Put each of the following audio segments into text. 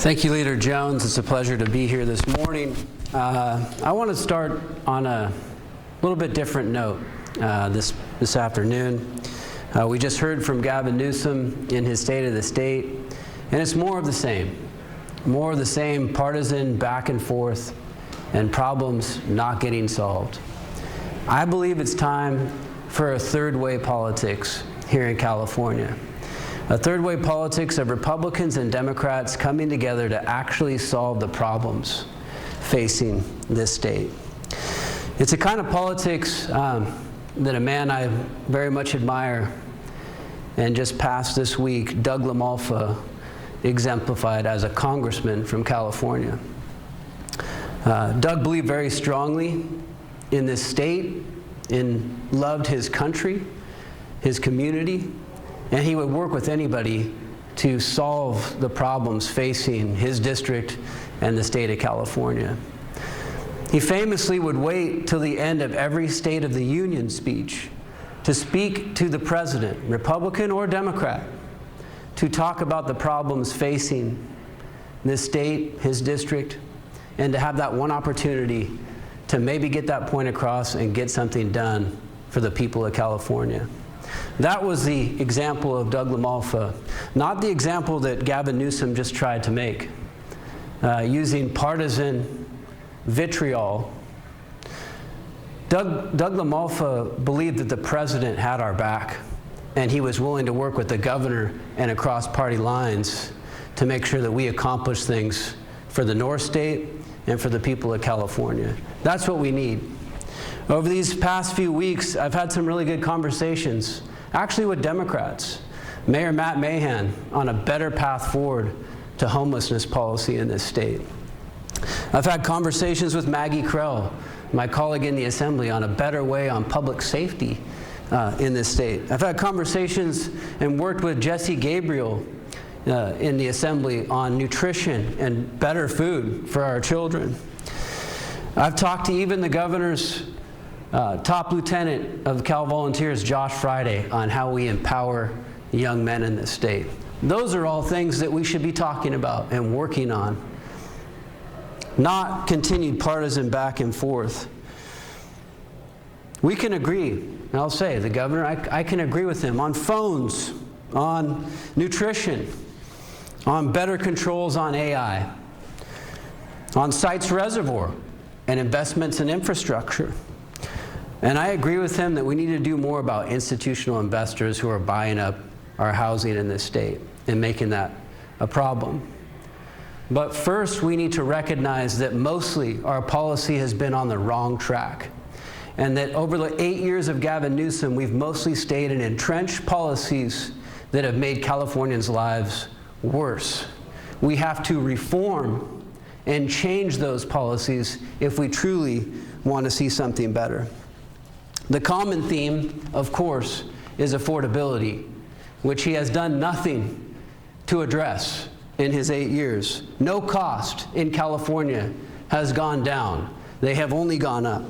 Thank you, Leader Jones. It's a pleasure to be here this morning. I want to start on a little bit different note this afternoon. We just heard from Gavin Newsom in his State of the State, and it's more of the same. More of the same partisan back and forth and problems not getting solved. I believe it's time for a third-way politics here in California. A third-way politics of Republicans and Democrats coming together to actually solve the problems facing this state. It's a kind of politics that a man I very much admire and just passed this week, Doug LaMalfa, exemplified as a congressman from California. Doug believed very strongly in this state, loved his country, his community, and he would work with anybody to solve the problems facing his district and the state of California. He famously would wait till the end of every State of the Union speech to speak to the president, Republican or Democrat, to talk about the problems facing this state, his district, and to have that one opportunity to maybe get that point across and get something done for the people of California. That was the example of Doug LaMalfa, not the example that Gavin Newsom just tried to make, using partisan vitriol. Doug LaMalfa believed that the president had our back, and he was willing to work with the governor and across party lines to make sure that we accomplish things for the North State and for the people of California. That's what we need. Over these past few weeks, I've had some really good conversations, actually with Democrats. Mayor Matt Mahan on a better path forward to homelessness policy in this state. I've had conversations with Maggie Krell, my colleague in the Assembly, on a better way on public safety in this state. I've had conversations and worked with Jesse Gabriel in the Assembly on nutrition and better food for our children. I've talked to even the governor's top lieutenant of Cal Volunteers, Josh Friday, on how we empower young men in this state. Those are all things that we should be talking about and working on, not continued partisan back and forth. We can agree, and I'll say, the governor, I can agree with him on phones, on nutrition, on better controls on AI, on Sites Reservoir, and investments in infrastructure. And I agree with him that we need to do more about institutional investors who are buying up our housing in this state and making that a problem. But first, we need to recognize that mostly our policy has been on the wrong track, and that over the 8 years of Gavin Newsom, we've mostly stayed in entrenched policies that have made Californians' lives worse. We have to reform and change those policies if we truly want to see something better. The common theme, of course, is affordability, which he has done nothing to address in his 8 years. No cost in California has gone down. They have only gone up.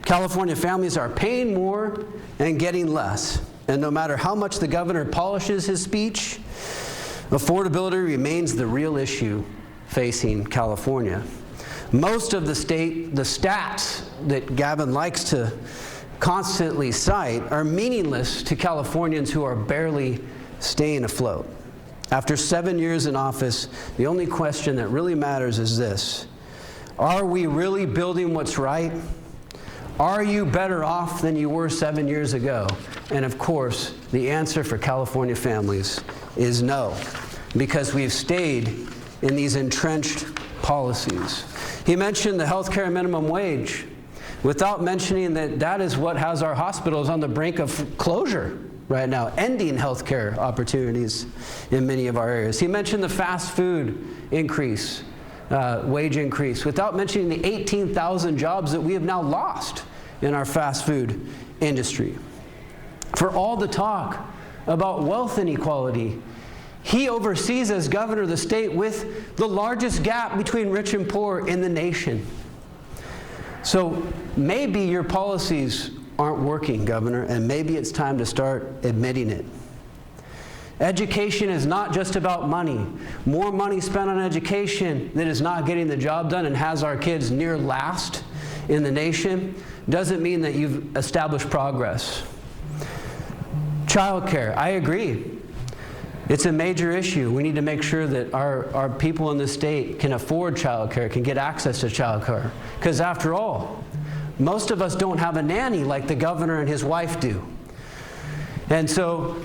California families are paying more and getting less. And no matter how much the governor polishes his speech, affordability remains the real issue facing California. Most of the stats that Gavin likes to constantly cite are meaningless to Californians who are barely staying afloat. After 7 years in office, the only question that really matters is this: are we really building what's right? Are you better off than you were 7 years ago? And of course, the answer for California families is no, because we've stayed in these entrenched policies. He mentioned the health care minimum wage without mentioning that that is what has our hospitals on the brink of closure right now, ending health care opportunities in many of our areas. He mentioned the fast food increase, wage increase, without mentioning the 18,000 jobs that we have now lost in our fast food industry. For all the talk about wealth inequality, he oversees, as governor of the state, with the largest gap between rich and poor in the nation. So maybe your policies aren't working, Governor, and maybe it's time to start admitting it. Education is not just about money. More money spent on education that is not getting the job done and has our kids near last in the nation doesn't mean that you've established progress. Childcare, I agree. It's a major issue. We need to make sure that our people in the state can afford childcare, can get access to childcare. Because after all, most of us don't have a nanny like the governor and his wife do. And so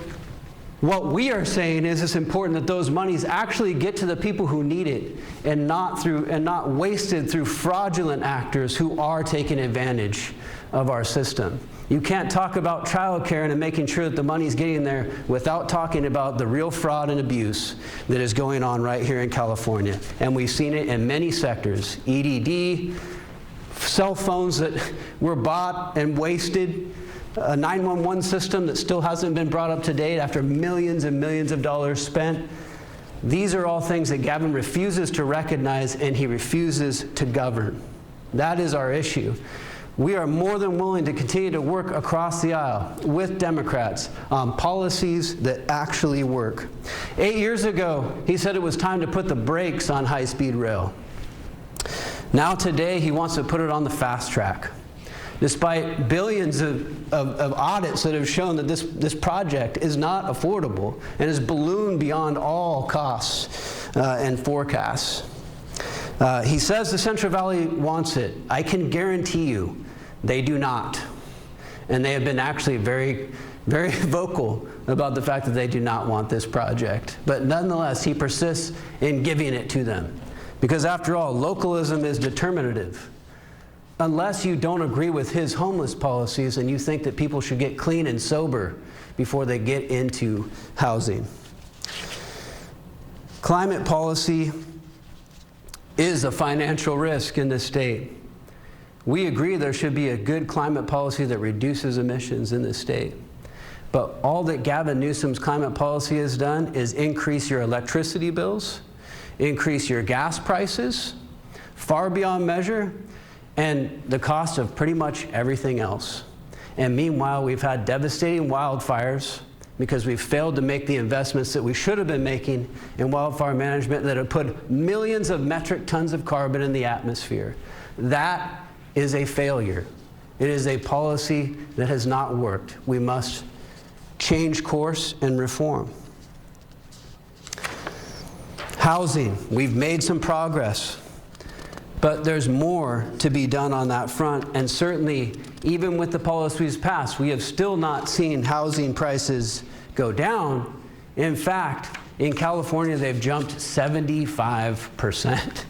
what we are saying is it's important that those monies actually get to the people who need it and not wasted through fraudulent actors who are taking advantage of our system. You can't talk about childcare and making sure that the money's getting there without talking about the real fraud and abuse that is going on right here in California. And we've seen it in many sectors. EDD, cell phones that were bought and wasted, a 911 system that still hasn't been brought up to date after millions and millions of dollars spent. These are all things that Gavin refuses to recognize and he refuses to govern. That is our issue. We are more than willing to continue to work across the aisle with Democrats on policies that actually work. 8 years ago, he said it was time to put the brakes on high-speed rail. Now today, he wants to put it on the fast track. Despite billions of audits that have shown that this project is not affordable and is ballooned beyond all costs and forecasts. He says the Central Valley wants it. I can guarantee you they do not. And they have been actually very, very vocal about the fact that they do not want this project. But nonetheless, he persists in giving it to them. Because after all, localism is determinative. Unless you don't agree with his homeless policies and you think that people should get clean and sober before they get into housing. Climate policy is a financial risk in this state. We agree there should be a good climate policy that reduces emissions in this state. But all that Gavin Newsom's climate policy has done is increase your electricity bills, increase your gas prices, far beyond measure, and the cost of pretty much everything else. And meanwhile, we've had devastating wildfires because we've failed to make the investments that we should have been making in wildfire management that have put millions of metric tons of carbon in the atmosphere. That is a failure. It is a policy that has not worked. We must change course and reform. Housing, we've made some progress. But there's more to be done on that front, and certainly, even with the policies passed, we have still not seen housing prices go down. In fact, in California, they've jumped 75%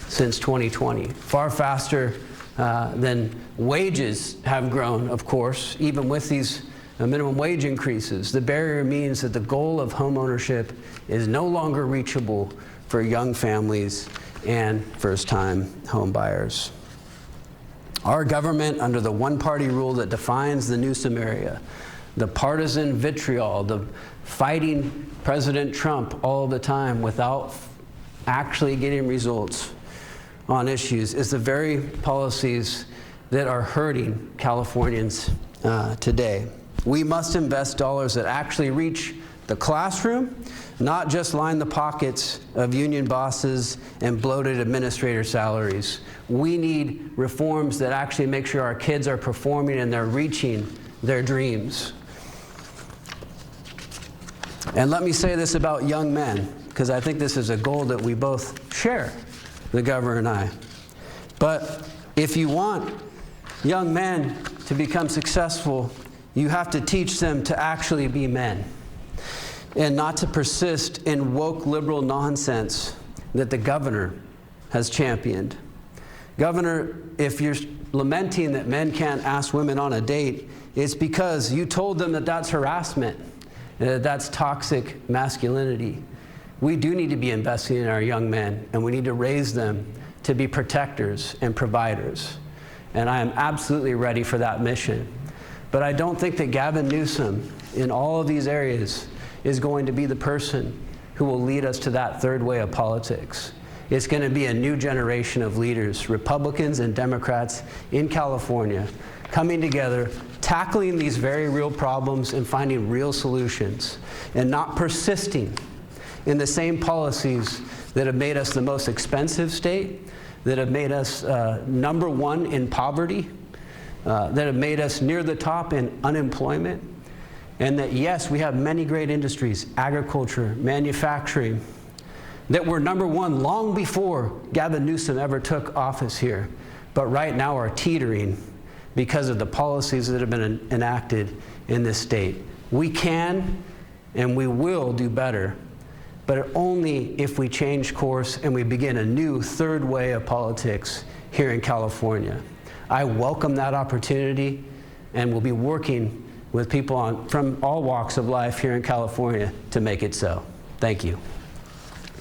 since 2020, far faster than wages have grown, of course, even with these minimum wage increases. The barrier means that the goal of homeownership is no longer reachable for young families and first-time home buyers. Our government, under the one-party rule that defines the Newsom area, the partisan vitriol, the fighting President Trump all the time without actually getting results on issues, is the very policies that are hurting Californians today. We must invest dollars that actually reach the classroom, not just line the pockets of union bosses and bloated administrator salaries. We need reforms that actually make sure our kids are performing and they're reaching their dreams. And let me say this about young men, because I think this is a goal that we both share, the governor and I. But if you want young men to become successful, you have to teach them to actually be men, and not to persist in woke liberal nonsense that the governor has championed. Governor, if you're lamenting that men can't ask women on a date, it's because you told them that that's harassment, that that's toxic masculinity. We do need to be investing in our young men, and we need to raise them to be protectors and providers. And I am absolutely ready for that mission. But I don't think that Gavin Newsom, in all of these areas, is going to be the person who will lead us to that third way of politics. It's going to be a new generation of leaders, Republicans and Democrats in California, coming together, tackling these very real problems and finding real solutions, and not persisting in the same policies that have made us the most expensive state, that have made us #1 in poverty, that have made us near the top in unemployment, and that, yes, we have many great industries, agriculture, manufacturing, that were #1 long before Gavin Newsom ever took office here, but right now are teetering because of the policies that have been enacted in this state. We can and we will do better, but only if we change course and we begin a new third way of politics here in California. I welcome that opportunity and will be working with people from all walks of life here in California to make it so. Thank you.